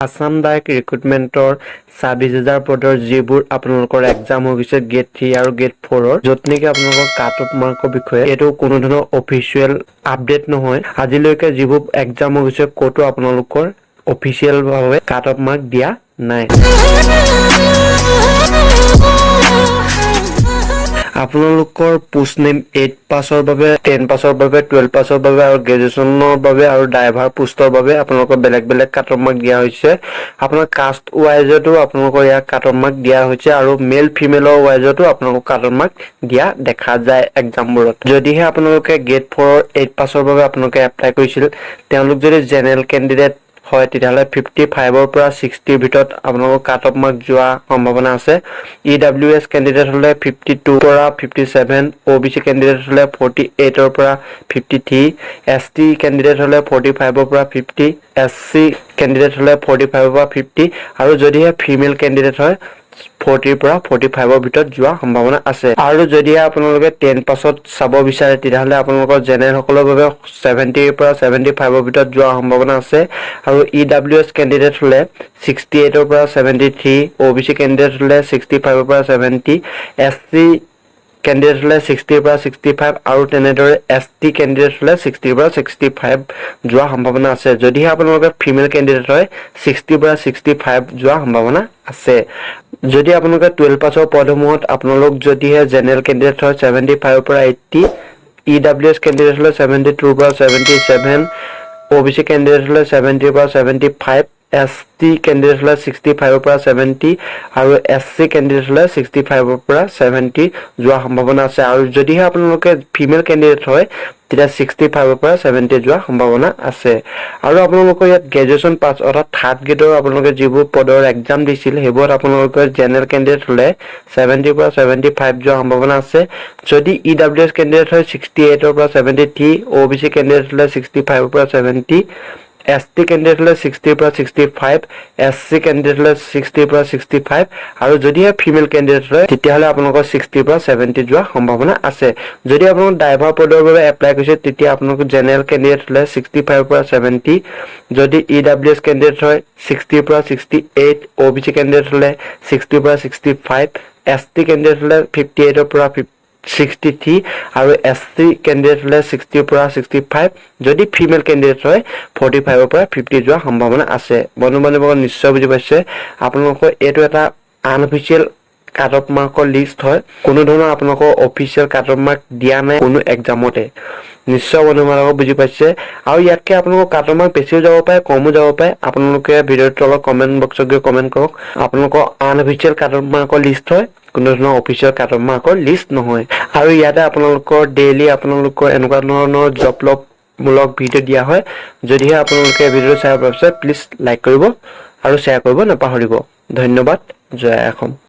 Assam direct ৰিক্ৰুটমেণ্টৰ ২৬,০০০ পদৰ যিবোৰ আপোনালোকৰ এক্সাম হৈ গৈছে গেট 3 আৰু গেট 4ৰ য'ত নেকি আপোনালোকৰ কাট অফ মাৰ্কৰ বিষয়ে এইটো কোনো ধৰণৰ অফিচিয়েল আপডেট নহয় আজিলৈকে যিবোৰ এক্সাম হৈ গৈছে ক'তো আপোনালোকৰ অফিচিয়েল ভাৱে কাট অফ মাৰ্ক দিয়া নাই আপোনালোকৰ পোষ্ট নেম 8 পাছৰ বাবে 10 পাছৰ বাবে 12 পাছৰ বাবে আৰু গ্ৰেজুৱেচনৰ বাবে আৰু ড্ৰাইভাৰ পোষ্টৰ বাবে আপোনালোকৰ বেলেগ বেলেগ কাট অফ মাৰ্ক দিয়া হৈছে আপোনাৰ কাষ্ট ওয়াইজতো আপোনালোকৰ ইয়াত কাট অফ মাৰ্ক দিয়া হৈছে আৰু মেল ফিমেলৰ ওয়াইজতো আপোনালোকৰ কাট অফ মাৰ্ক দিয়া দেখা যায় এক্সামবোৰত যদিহে আপোনালোকে গেট 4 8 পাছৰ বাবে আপোনালোকে এপ্লাই কৰিছিল তেওঁলোক যদি জেনেৰেল কেণ্ডিডেট হয় তেতিয়াহলে 55 ৰ পৰা 60 ৰ ভিতৰত আপোনালোকৰ কাট অফ মাৰ্ক যোৱা সম্ভাৱনা আছে ইডব্লিউএছ কেণ্ডিডেট হলে 52 পৰা 57 ওবিসি কেণ্ডিডেট হলে 48 ৰ পৰা 53 এসটি কেণ্ডিডেট হলে 45 ৰ পৰা 50 এসসি কেণ্ডিডেট হলে 45 ৰ পৰা 50 আৰু যদিহে ফিমেল কেণ্ডিডেট হয় 40 ৰ পৰা 45 ৰ ভিতৰত যোৱা সম্ভাৱনা আছে আৰু যদি আপোনালোকে 10 পাছত চাব বিচাৰে তেতিয়াহলে আপোনালোকৰ জেনেৰেল সকলৰ বাবে 70 ৰ পৰা 75 ৰ ভিতৰত যোৱা সম্ভাৱনা আছে আৰু ইডব্লিউএছ কেণ্ডিডেট হলে 68 ৰ পৰা 73 ওবিসি কেণ্ডিডেট হলে 65 ৰ পৰা 70 এসসি কেণ্ডিডেট হলে 60 ৰ পৰা 65 আৰু তেনেদৰে এসটি কেণ্ডিডেট হলে 60 ৰ পৰা 65 যোৱা সম্ভাৱনা আছে যদিহে আপোনালোকে ফিমেল কেণ্ডিডেট হয় 60 ৰ পৰা 65 যোৱা সম্ভাৱনা আছে যদি আপোনালোকে 12 পাছৰ পদসমূহত আপোনালোক যদিহে জেনেৰেল কেণ্ডিডেট হয় 75 ৰ পৰা 80 ইডব্লিউএছ কেণ্ডিডেট হলে 72 ৰ পৰা 77 ওবিসি কেণ্ডিডেট হলে 70 ৰ পৰা 75 এসটি কেণ্ডিডেট হলে 65 ৰ পৰা 70 আৰু এসসি কেণ্ডিডেট হলে 65 ৰ পৰা 70 যোৱা সম্ভাৱনা আছে আৰু যদিহে আপোনালোকে ফিমেল কেণ্ডিডেট হয় তেতিয়া 65 ৰ পৰা 70 যোৱা সম্ভাৱনা আছে আৰু আপোনালোকৰ ইয়াত গ্ৰেজুৱেচন পাছ অৰ্থাৎ থাৰ্ড গ্ৰেডৰ আপোনালোকে যিবোৰ পদৰ এক্সাম দিছিল হেবোৰত আপোনালোকৰ জেনেৰেল কেণ্ডিডেট হলে 70 ৰ পৰা 75 যোৱা সম্ভাৱনা আছে যদি ইডব্লিউএছ কেণ্ডিডেট হয় 68 ৰ পৰা 73 ওবিসি কেণ্ডিডেট হলে 65 ৰ পৰা 70 এসটি কেণ্ডিডেট হলে 60 ৰ পৰা 65 এসসি কেণ্ডিডেট হলে 60 ৰ পৰা 65 আৰু যদিহে ফিমেল কেণ্ডিডেট হয় তেতিয়াহলে আপোনালোকৰ 60 ৰ পৰা 70 যোৱা সম্ভাৱনা আছে যদি আপোনালোক ড্ৰাইভাৰ পদৰ বাবে এপ্লাই কৰিছে তেতিয়া আপোনালোক জেনেৰেল কেণ্ডিডেট হলে 65 ৰ পৰা 70 যদি ইডব্লিউএছ কেণ্ডিডেট হয় 60 ৰ পৰা 68 ওবিসি কেণ্ডিডেট হলে 60 ৰ পৰা 65 এসটি কেণ্ডিডেট হলে 58 ৰ পৰা 63 আৰু এসসি কেণ্ডিডেট হলে 60 ৰ পৰা 65 যদি ফিমেল কেণ্ডিডেট হয় 45 ৰ পৰা 50 যোৱা সম্ভাৱনা আছে বন্ধু-বান্ধৱীসকল নিশ্চয় বুজি পাইছে আপোনালোকৰ এটো এটা আনঅফিচিয়েল কাট অফ মাৰ্কৰ লিষ্ট হয় কোনো ধৰণৰ আপোনালোকৰ অফিচিয়েল কাট অফ মাৰ্ক দিয়া নাই কোনো এক্সামতে নিশ্চয় বন্ধু-বান্ধৱীসকল বুজি পাইছে আৰু ইয়াতকে আপোনালোকৰ কাট অফ মাৰ্ক বেছিও যাব পাৰে কমও যাব পাৰে আপোনালোকে ভিডিঅ'ৰ তলত কমেন্ট বক্সত গৈ কমেন্ট কৰক আপোনালোকৰ আনঅফিচিয়েল কাট অফ মাৰ্কৰ লিষ্ট হয় কোনো ধৰণৰ অফিচিয়েল কাট অফ মাৰ্কৰ লিষ্ট নহয় আৰু ইয়াতে আপোনালোকৰ ডেইলি আপোনালোকৰ এনেকুৱা ধৰণৰ জব লগ মূলক ভিডিঅ' দিয়া হয় যদিহে আপোনালোকে ভিডিঅ' চাই পাইছে প্লিজ লাইক কৰিব আৰু শ্বেয়াৰ কৰিব নাপাহৰিব ধন্যবাদ জয় অসম